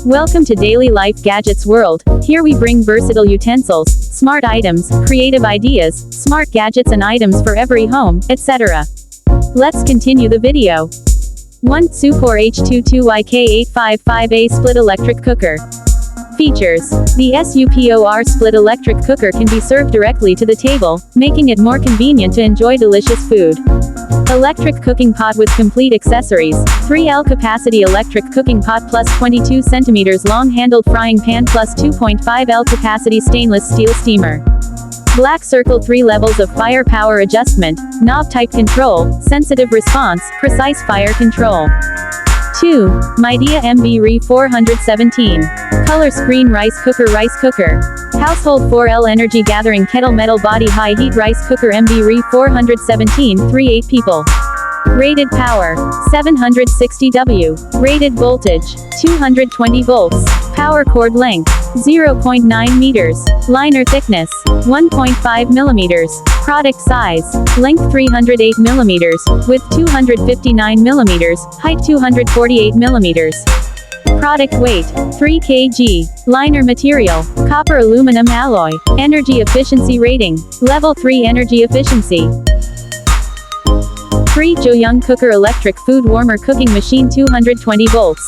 Welcome to Daily Life Gadgets World. Here we bring versatile utensils, smart items, creative ideas, smart gadgets and items for every home, etc. Let's continue the video. 1. Supor H22YK855A Split Electric Cooker. Features. The Supor split electric cooker can be served directly to the table, making it more convenient to enjoy delicious food. Electric cooking pot with complete accessories. 3L capacity electric cooking pot plus 22 cm long handled frying pan plus 2.5L capacity stainless steel steamer. Black circle 3 levels of fire power adjustment, knob type control, sensitive response, precise fire control. 2. Midea MB-RE 417. Color screen rice cooker. Household 4L energy gathering kettle metal body high heat rice cooker MB-RE 417 3/8 people. Rated power 760 W. Rated voltage 220 volts. Power cord length 0.9 meters. Liner thickness 1.5 millimeters. Product size, length 308 millimeters, width 259 millimeters, height 248 millimeters. Product weight 3 kg. Liner material, copper aluminum alloy. Energy efficiency rating, level 3 energy efficiency. 3. JOYOUNG cooker electric food warmer cooking machine 220 volts.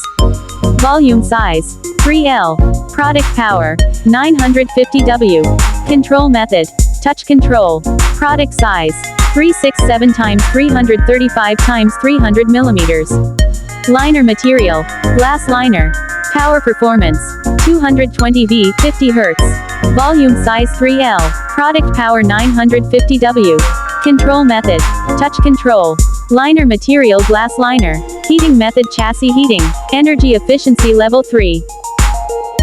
Volume size 3L. Product power 950 W. Control method, touch control. Product size 367 x 335 x 300 millimeters. Liner material, glass liner. Power performance 220 V 50 Hz. Volume size 3L. Product power 950 W. Control method, touch control. Liner material glass liner. Heating method chassis heating. Energy efficiency level 3.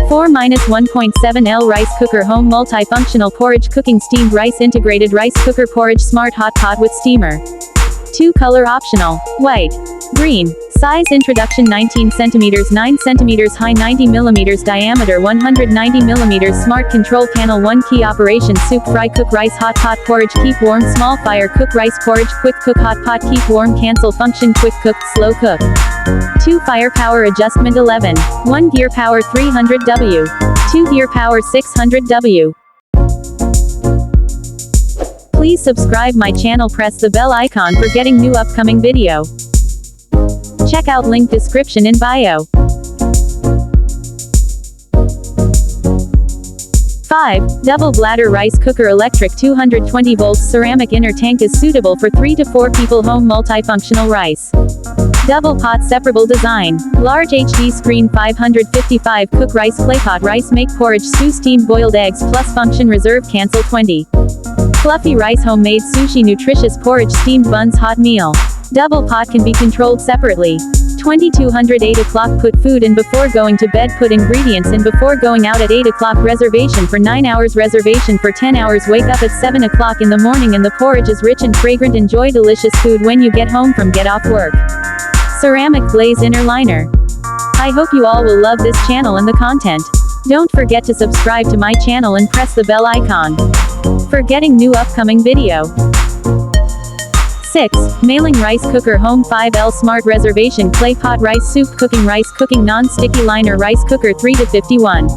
4-1.7L rice cooker home multifunctional porridge cooking steamed rice integrated rice cooker porridge smart hot pot with steamer. 2 color optional, white, green. Size introduction 19 cm 9 cm high 90 mm diameter 190 mm smart control panel 1 key operation soup fry cook rice hot pot porridge keep warm small fire cook rice porridge quick cook hot pot keep warm cancel function quick cook slow cook. 2 fire power adjustment 11. 1 gear power 300 W. 2 gear power 600 W. Please subscribe my channel, press the bell icon for getting new upcoming video. Check out link description in bio. 5. Double bladder rice cooker electric 220 volts ceramic inner tank is suitable for 3 to 4 people home multifunctional rice. Double pot separable design. Large HD screen 555 cook rice clay pot rice make porridge stew steamed boiled eggs plus function reserve cancel 20. Fluffy rice homemade sushi nutritious porridge steamed buns hot meal. Double pot can be controlled separately. 2200 8 o'clock put food in before going to bed put ingredients in before going out at 8 o'clock reservation for 9 hours reservation for 10 hours wake up at 7 o'clock in the morning and the porridge is rich and fragrant enjoy delicious food when you get home from get off work. Ceramic glaze inner liner. I hope you all will love this channel and the content. Don't forget to subscribe to my channel and press the bell icon for getting new upcoming video. 6. Mailing rice cooker home 5L smart reservation clay pot rice soup cooking rice cooking non-sticky liner rice cooker 3 to 51.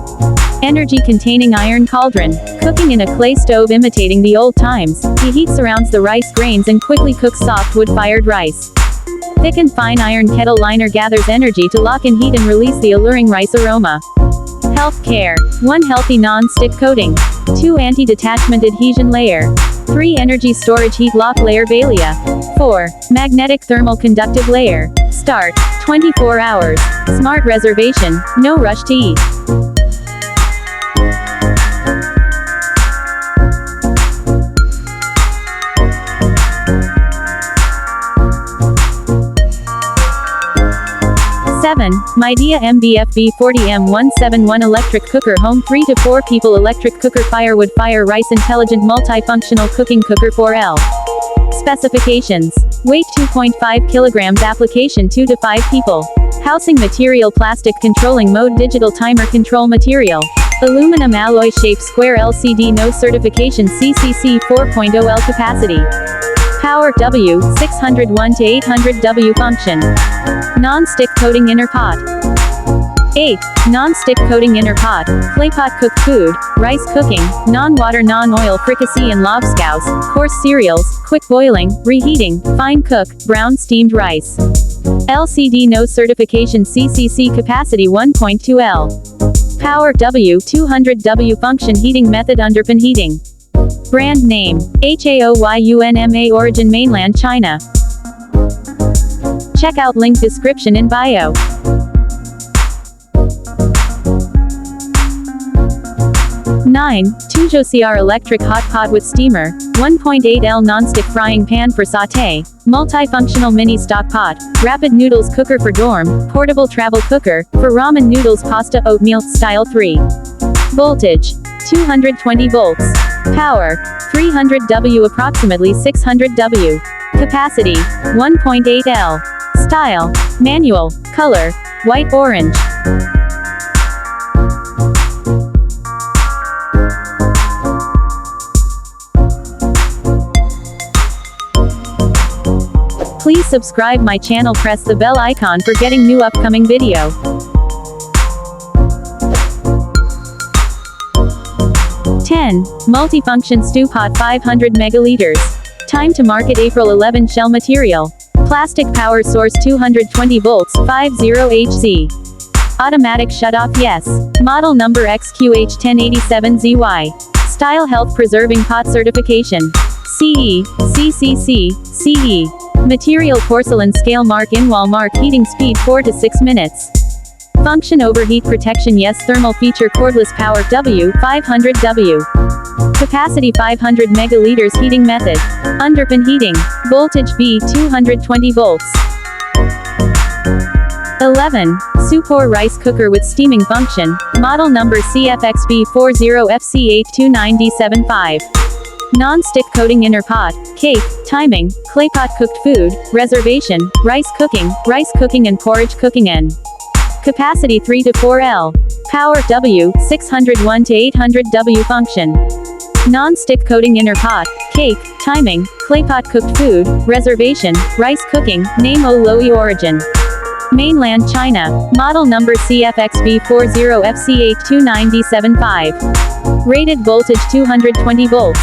Energy containing iron cauldron. Cooking in a clay stove imitating the old times. The heat surrounds the rice grains and quickly cooks soft wood-fired rice. Thick and fine iron kettle liner gathers energy to lock in heat and release the alluring rice aroma. Health care. 1 healthy non-stick coating. 2 anti-detachment adhesion layer. 3 energy storage heat lock layer Balia. 4 magnetic thermal conductive layer. Start 24 hours. Smart reservation, no rush to eat. Midea MBFB40M171 electric cooker home 3 to 4 people electric cooker firewood fire rice intelligent multifunctional cooking cooker 4L. Specifications. Weight 2.5 kilograms application 2 to 5 people. Housing material plastic controlling mode digital timer control material. Aluminum alloy shape square LCD no certification CCC 4.0L capacity. Power W, 601 to 800 W function. Non-stick coating inner pot. 8. Non-stick coating inner pot, clay pot cooked food, rice cooking, non-water non-oil fricassee and lobscouse, coarse cereals, quick boiling, reheating, fine cook, brown steamed rice. LCD no certification CCC capacity 1.2 L. Power W200W function heating method underpin heating. Brand name, Haoyunma origin mainland China. Check out link description in bio. 9. Tuzsocr Electric Hot Pot with Steamer, 1.8 L Non-stick frying pan for sauté, multifunctional mini stock pot, rapid noodles cooker for dorm, portable travel cooker, for ramen noodles pasta oatmeal, style 3. Voltage, 220 volts. Power, 300 W approximately 600 W. Capacity, 1.8 L. Style, manual, color, white orange. Please subscribe my channel, press the bell icon for getting new upcoming video. 10. Multifunction Stew Pot 500 megaliters. Time to market April 11. Shell material. Plastic power source 220 volts 50Hz. Automatic shut-off yes. Model number XQH1087ZY. Style health preserving pot certification. CE, CCC, CE. Material porcelain scale mark in wall mark heating speed 4 to 6 minutes. Function overheat protection yes. Thermal feature cordless power W500W. Capacity 500 megaliters heating method. Underpin heating. Voltage V 220 volts. 11. Supor rice cooker with steaming function. Model number CFXB40FC829D75. Non-stick coating inner pot, cake, timing, clay pot cooked food, reservation, rice cooking and porridge cooking N. Capacity 3 to 4 L. Power W, 601 to 800 W function. Non-stick coating inner pot, cake, timing, clay pot cooked food, reservation, rice cooking, name LUOUPHEI origin. Mainland China, model number CFXB40FC829D75. Rated voltage 220 volts.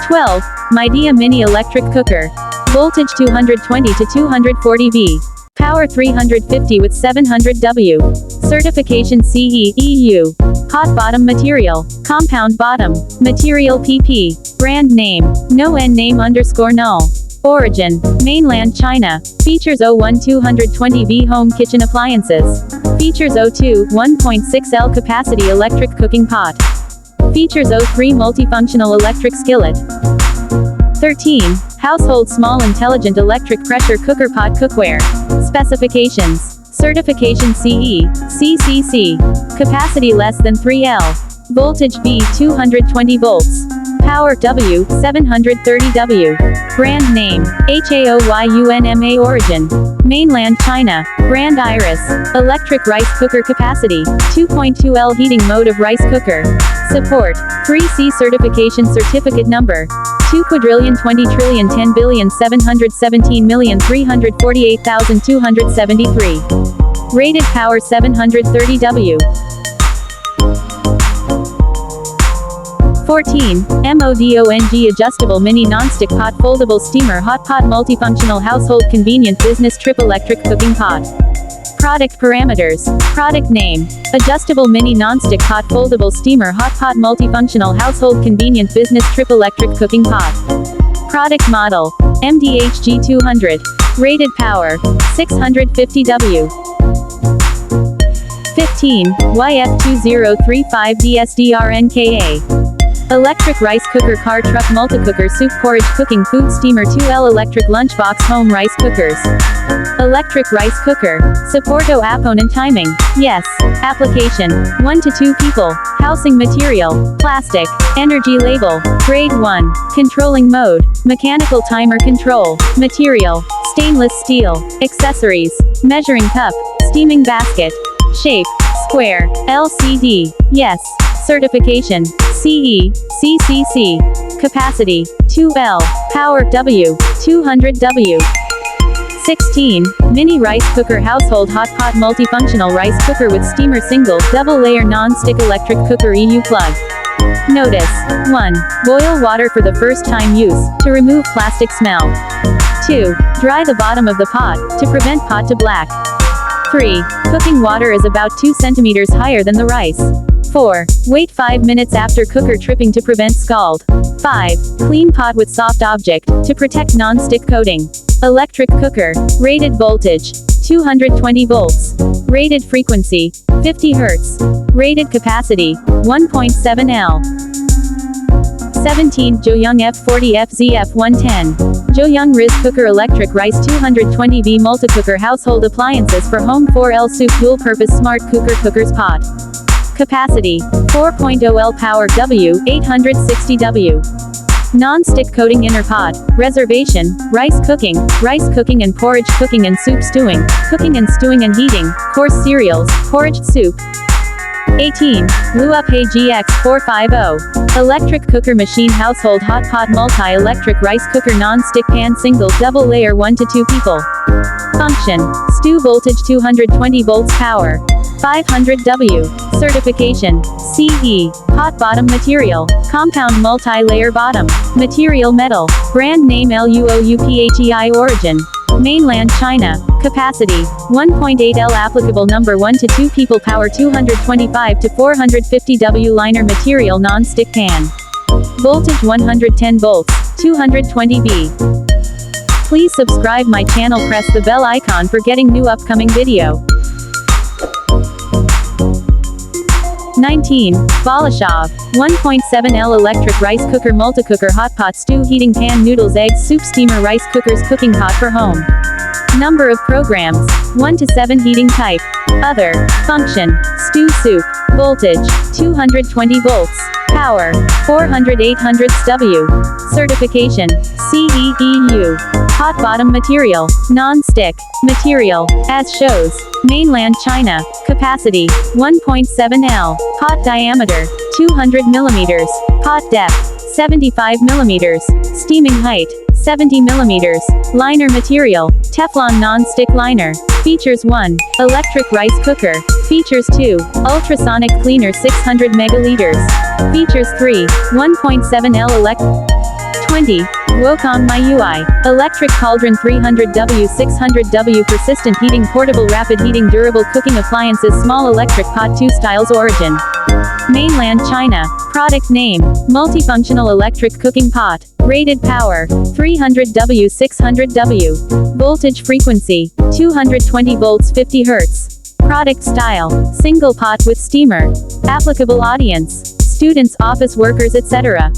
12. Midea mini electric cooker. Voltage 220 to 240 V. Power 350 with 700 W. Certification CE, EU. Hot bottom material. Compound bottom. Material PP. Brand name. No N name _ null. Origin, mainland China. Features 01 220 V home kitchen appliances. Features 02 1.6 L capacity electric cooking pot. Features 03 multifunctional electric skillet. 13. Household small intelligent electric pressure cooker pot cookware. Specifications. Certification CE, CCC. Capacity less than 3 L. Voltage V 220 volts. Power W, 730 W. Brand name, Haoyunma origin. Mainland China. Brand Iris. Electric rice cooker capacity, 2.2 L heating mode of rice cooker. Support, 3C certification certificate number, 2,220,717,348,273. Rated power 730 W. 14. Modong adjustable mini non-stick pot foldable steamer hot pot multifunctional household convenient business trip electric cooking pot. Product parameters. Product name. Adjustable mini non-stick pot foldable steamer hot pot multifunctional household convenient business trip electric cooking pot. Product model. MDHG200. Rated power. 650 W. 15. YF2035D Sdrnk. Electric rice cooker car truck multicooker soup porridge cooking food steamer 2L electric lunchbox home rice cookers. Electric rice cooker. Supporto opponent timing. Yes. Application. 1 to 2 people. Housing material. Plastic. Energy label. Grade 1. Controlling mode. Mechanical timer control. Material. Stainless steel. Accessories. Measuring cup. Steaming basket. Shape. Square. LCD. Yes. Certification. CE, CCC. Capacity, 2L. Power W, 200 W. 16. Mini rice cooker household hot pot multifunctional rice cooker with steamer single, double layer non-stick electric cooker EU plug. Notice. 1. Boil water for the first time use, to remove plastic smell. 2. Dry the bottom of the pot, to prevent pot to black. 3. Cooking water is about 2 centimeters higher than the rice. 4. Wait 5 minutes after cooker tripping to prevent scald. 5. Clean pot with soft object, to protect non-stick coating. Electric cooker. Rated voltage, 220 volts. Rated frequency, 50 Hz. Rated capacity, 1.7 L. 17. JOYOUNG F40FZF110. JOYOUNG rice cooker electric rice 220V multicooker household appliances for home 4L soup dual-purpose smart cookers pot. Capacity, 4.0 L power W, 860W. Non-stick coating inner pot. Reservation, rice cooking and porridge cooking and soup stewing, cooking and stewing and heating, coarse cereals, porridge soup. 18. LUOUPHEI GX-450. Electric cooker machine household hot pot multi-electric rice cooker non-stick pan single double layer 1 to 2 people. Function. Stew voltage 220 volts power. 500W. Certification. CE. Hot bottom material. Compound multi-layer bottom. Material metal. Brand name LUOUPHEI origin. Mainland China. Capacity, 1.8 L applicable number 1 to 2 people power 225 to 450 W liner material non-stick pan. Voltage 110 volts, 220 V. Please subscribe my channel, press the bell icon for getting new upcoming video. 19. BALASHOV. 1.7 L electric rice cooker multicooker hot pot stew heating pan noodles eggs soup steamer rice cookers cooking pot for home. Number of programs, 1 to 7 heating type. Other. Function, stew soup. Voltage, 220 volts. Power, 400-800 W. Certification, CE/EU. Hot bottom material, non-stick. Material, as shows. Mainland China. Capacity, 1.7 L. Pot diameter, 200 millimeters. Pot depth, 75 millimeters. Steaming height, 70 millimeters. Liner material, Teflon non-stick liner. Features 1. Electric rice cooker. Features 2. Ultrasonic cleaner 600 megaliters. Features 3. 1.7 L 20. Guokang MyUI. Electric cauldron 300W 600W persistent heating portable rapid heating durable cooking appliances small electric pot 2 styles origin. Mainland China. Product name, multifunctional electric cooking pot. Rated power, 300W 600W. Voltage frequency, 220 volts 50 Hz. Product style, single pot with steamer. Applicable audience, students, office workers, etc.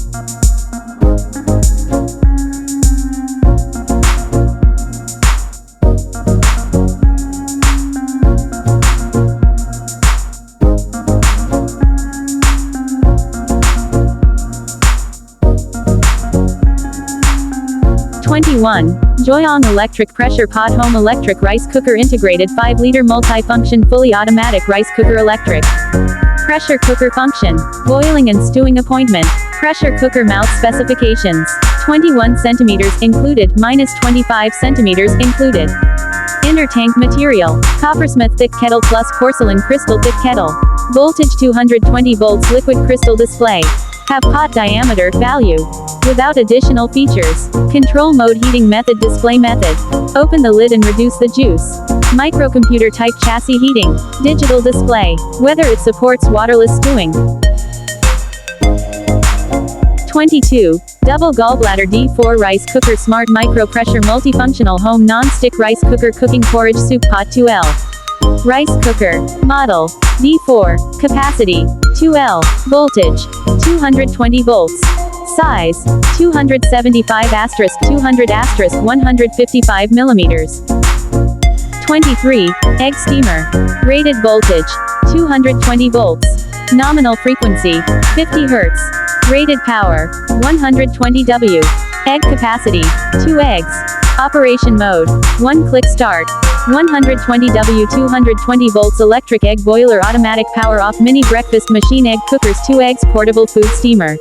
21. JOYOUNG electric pressure pot home electric rice cooker integrated 5-liter multi-function fully automatic rice cooker electric. Pressure cooker function, boiling and stewing appointment. Pressure cooker mouth specifications, 21 centimeters included, minus 25 centimeters included. Inner tank material, coppersmith thick kettle plus porcelain crystal thick kettle. Voltage 220 volts liquid crystal display. Have pot diameter value. Without additional features. Control mode heating method display method. Open the lid and reduce the juice. Microcomputer type chassis heating. Digital display. Whether it supports waterless stewing. 22. Double Gallbladder D4 Rice Cooker Smart Micro Pressure Multifunctional Home Non-Stick Rice Cooker Cooking Porridge Soup Pot 2L. Rice Cooker. Model. D4. Capacity. 2L. Voltage. 220 volts. Size. 275*200*155 millimeters. 23. Egg steamer. Rated voltage. 220 volts. Nominal frequency. 50 Hz. Rated power. 120 W. Egg capacity. 2 eggs. Operation mode. 1-click start. 120 W 220 volts electric egg boiler automatic power off mini breakfast machine egg cookers 2 eggs portable food steamer.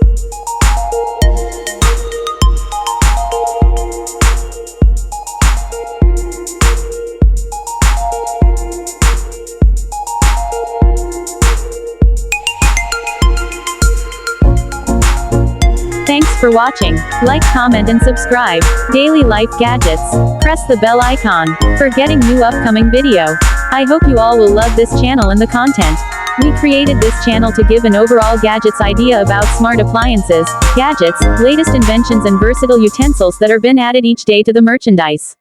for watching. Like, comment and subscribe. Daily life gadgets. Press the bell icon for getting new upcoming video. I hope you all will love this channel and the content. We created this channel to give an overall gadgets idea about smart appliances, gadgets, latest inventions and versatile utensils that are been added each day to the merchandise.